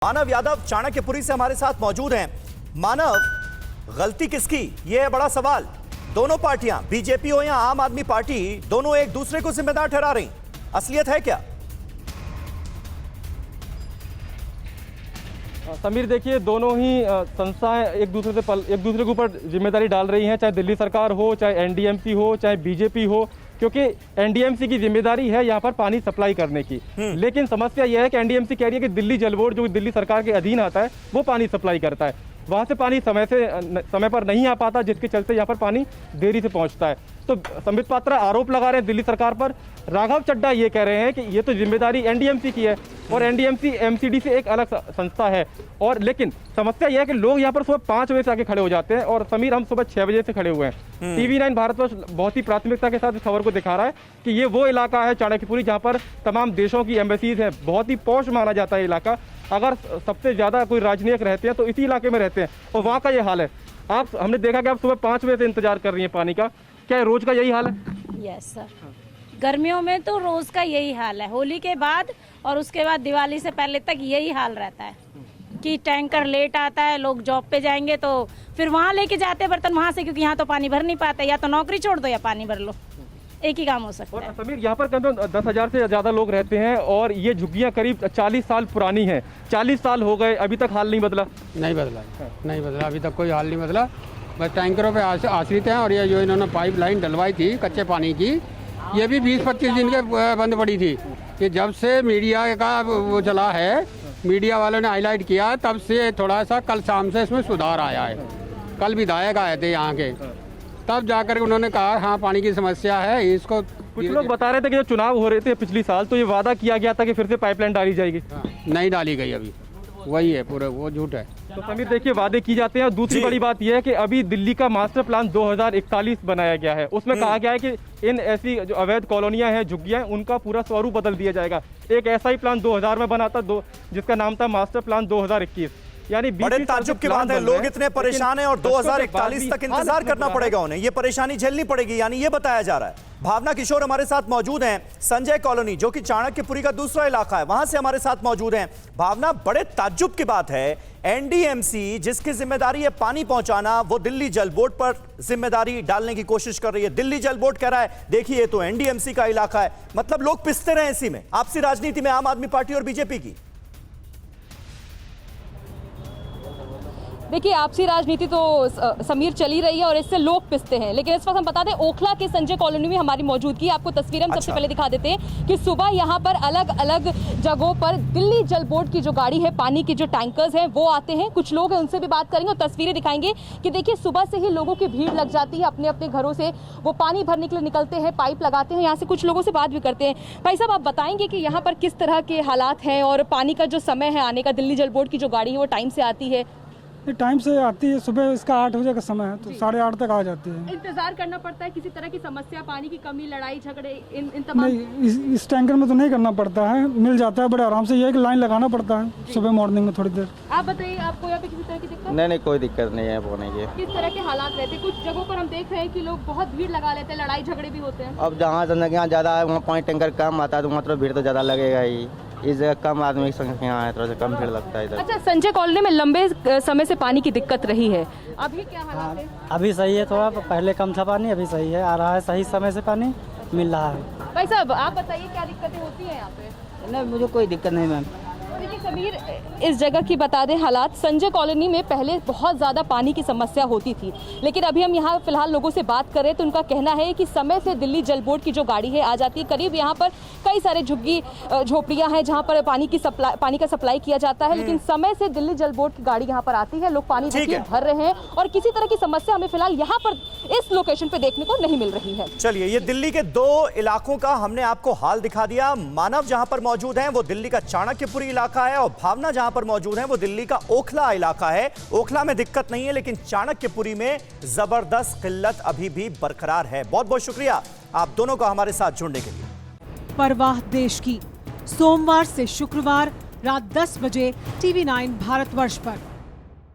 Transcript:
मानव यादव चाणक्यपुरी से हमारे साथ मौजूद हैं। मानव, गलती किसकी, यह है बड़ा सवाल। दोनों पार्टियां, बीजेपी हो या आम आदमी पार्टी, दोनों एक दूसरे को जिम्मेदार ठहरा रही। असलियत है क्या? समीर, देखिए, दोनों ही संस्थाएं एक दूसरे के ऊपर जिम्मेदारी डाल रही हैं, चाहे दिल्ली सरकार हो, चाहे एनडीएमसी हो, चाहे बीजेपी हो, क्योंकि एनडीएमसी की जिम्मेदारी है यहाँ पर पानी सप्लाई करने की। लेकिन समस्या यह है कि एनडीएमसी कह रही है कि दिल्ली जल बोर्ड, जो दिल्ली सरकार के अधीन आता है, वो पानी सप्लाई करता है। वहाँ से पानी समय पर नहीं आ पाता, जिसके चलते यहाँ पर पानी देरी से पहुँचता है। तो संबित पात्रा आरोप लगा रहे हैं दिल्ली सरकार पर। राघव चड्ढा ये कह रहे हैं कि ये तो जिम्मेदारी एनडीएमसी की है और एनडीएमसी एमसीडी से एक अलग संस्था है। और लेकिन समस्या यह है कि लोग यहाँ पर सुबह 5 बजे से आके खड़े हो जाते हैं और समीर, हम सुबह 6 बजे से खड़े हुए हैं। TV9 भारतवर्ष बहुत ही प्राथमिकता के साथ इस खबर को दिखा रहा है कि ये वो इलाका है चाणक्यपुरी जहाँ पर तमाम देशों की एम्बेसीज हैं। बहुत ही पॉश माना जाता है इलाका। अगर सबसे ज़्यादा कोई राजनीतिक रहते हैं तो इसी इलाके में रहते हैं और वहाँ का ये हाल है। हमने देखा कि आप सुबह 5 बजे से इंतजार कर रही हैं पानी का। क्या रोज का यही हाल है? यस सर, गर्मियों में तो रोज का यही हाल है। होली के बाद और उसके बाद दिवाली से पहले तक यही हाल रहता है कि टैंकर लेट आता है, लोग जॉब पे जाएंगे तो फिर वहाँ लेके जाते हैं बर्तन वहाँ से, क्योंकि यहाँ तो पानी भर नहीं पाते। या तो नौकरी छोड़ दो या पानी भर लो, एक ही काम हो सकता है। समीर, यहाँ पर करीब 10,000 से ज़्यादा लोग रहते हैं और ये झुग्गियाँ करीब 40 साल पुरानी हैं। 40 साल हो गए, अभी तक हाल नहीं बदला। नहीं बदला, अभी तक कोई हाल नहीं बदला। बस टैंकरों पे आश्रित हैं। और ये जो इन्होंने पाइपलाइन डलवाई थी कच्चे पानी की, ये भी 20-25 दिन के बंद पड़ी थी। कि जब से मीडिया का वो चला है, मीडिया वालों ने हाईलाइट किया, तब से थोड़ा सा कल शाम से इसमें सुधार आया है। कल विधायक आए थे यहाँ के, तब जाकर उन्होंने कहा हाँ पानी की समस्या है इसको। कुछ लोग बता रहे थे कि जब चुनाव हो रहे थे पिछली साल तो ये वादा किया गया था कि फिर से पाइपलाइन डाली जाएगी। नहीं डाली गई अभी, वही है पूरा, वो झूठ है। तो समीर, देखिए, वादे की जाते हैं। और दूसरी बड़ी बात यह है कि अभी दिल्ली का मास्टर प्लान 2041 बनाया गया है। उसमें कहा गया है कि इन ऐसी जो अवैध कॉलोनियां हैं, झुग्गियां, उनका पूरा स्वरूप बदल दिया जाएगा। एक ऐसा ही प्लान 2000 में बना था, जिसका नाम था मास्टर प्लान 2021। यानी बड़े ताज्जुब की बात है, लोग इतने परेशान हैं और 2041 तक इंतजार करना पड़ेगा उन्हें, ये परेशानी झेलनी पड़ेगी, यानी ये बताया जा रहा है। भावना किशोर हमारे साथ मौजूद हैं, संजय कॉलोनी जो कि चाणक्यपुरी का दूसरा इलाका है, वहां से हमारे साथ मौजूद हैं। भावना, बड़े ताज्जुब की बात है, एनडीएमसी जिसकी जिम्मेदारी है पानी पहुंचाना, वो दिल्ली जल बोर्ड पर जिम्मेदारी डालने की कोशिश कर रही है। दिल्ली जल बोर्ड कह रहा है देखिए ये तो एनडीएमसी का इलाका है। मतलब लोग पिसते रहे इसी में, आपसी राजनीति में आम आदमी पार्टी और बीजेपी की। देखिए, आपसी राजनीति तो समीर चली रही है और इससे लोग पिसते हैं। लेकिन इस वक्त हम बता दें, ओखला के संजय कॉलोनी में हमारी मौजूदगी, आपको तस्वीरें हम सबसे पहले दिखा देते हैं कि सुबह यहाँ पर अलग अलग जगहों पर दिल्ली जल बोर्ड की जो गाड़ी है, पानी की जो टैंकर्स हैं वो आते हैं। कुछ लोग हैं, उनसे भी बात करेंगे और तस्वीरें दिखाएंगे कि देखिए सुबह से ही लोगों की भीड़ लग जाती है। अपने अपने घरों से वो पानी भरने के लिए निकलते हैं, पाइप लगाते हैं। यहाँ से कुछ लोगों से बात भी करते हैं। भाई साहब, आप बताएंगे कि यहाँ पर किस तरह के हालात हैं और पानी का जो समय है आने का, दिल्ली जल बोर्ड की जो गाड़ी है वो टाइम से आती है? ये टाइम से आती है, सुबह इसका 8 बजे का समय है तो 8:30 तक आ जाती है। इंतजार करना पड़ता है किसी तरह की समस्या, पानी की कमी, लड़ाई झगड़े, इन तमाम? नहीं, इस टैंकर में तो नहीं करना पड़ता है, मिल जाता है बड़े आराम से। ये एक लाइन लगाना पड़ता है सुबह मॉर्निंग में थोड़ी देर। आप बताइए, आपको यहाँ पे किसी तरह की दिक्कत? नहीं, कोई दिक्कत नहीं है होने की। किस तरह के हालात रहते हैं? कुछ जगहों पर हम देख रहे हैं कि लोग बहुत भीड़ लगा लेते हैं, लड़ाई झगड़े भी होते हैं। अब जहाँ जनसंख्या ज़्यादा है वहाँ पानी टैंकर कम आता है तो मतलब भीड़ तो ज़्यादा लगेगा ही। इस जगह कम आदमी की संख्या है, थोड़ा सा कम भीड़ लगता है इधर। अच्छा, संजय कॉलोनी में लंबे समय से पानी की दिक्कत रही है, अभी क्या हालात है? अभी सही है, थोड़ा पहले कम था पानी, अभी सही है, आ रहा है सही समय से पानी मिल रहा है। भाई साहब, आप बताइए क्या दिक्कतें होती हैं यहाँ पे? नहीं, मुझे कोई दिक्कत नहीं मैम। देखिए समीर, इस जगह की बता दें हालात, संजय कॉलोनी में पहले बहुत ज़्यादा पानी की समस्या होती थी, लेकिन अभी हम यहाँ फिलहाल लोगों से बात करें तो उनका कहना है कि समय से दिल्ली जल बोर्ड की जो गाड़ी है आ जाती है। करीब यहाँ पर कई सारे झुग्गी झोपड़ियाँ हैं जहाँ पर पानी का सप्लाई किया जाता है, लेकिन समय से दिल्ली जल बोर्ड की गाड़ी यहाँ पर आती है, लोग पानी भर रहे हैं और किसी तरह की समस्या हमें फिलहाल यहाँ पर इस लोकेशन पे देखने को नहीं मिल रही है। चलिए, ये दिल्ली के 2 इलाकों का हमने आपको हाल दिखा दिया। मानव जहां पर मौजूद हैं वो दिल्ली का चाणक्यपुरी इलाका है और भावना जहां पर मौजूद हैं वो दिल्ली का ओखला इलाका है। ओखला में दिक्कत नहीं है, लेकिन चाणक्यपुरी में जबरदस्त किल्लत अभी भी बरकरार है। बहुत बहुत शुक्रिया आप दोनों का हमारे साथ जुड़ने के लिए। परवाह देश की, सोमवार से शुक्रवार रात 10 बजे TV9 भारतवर्ष पर।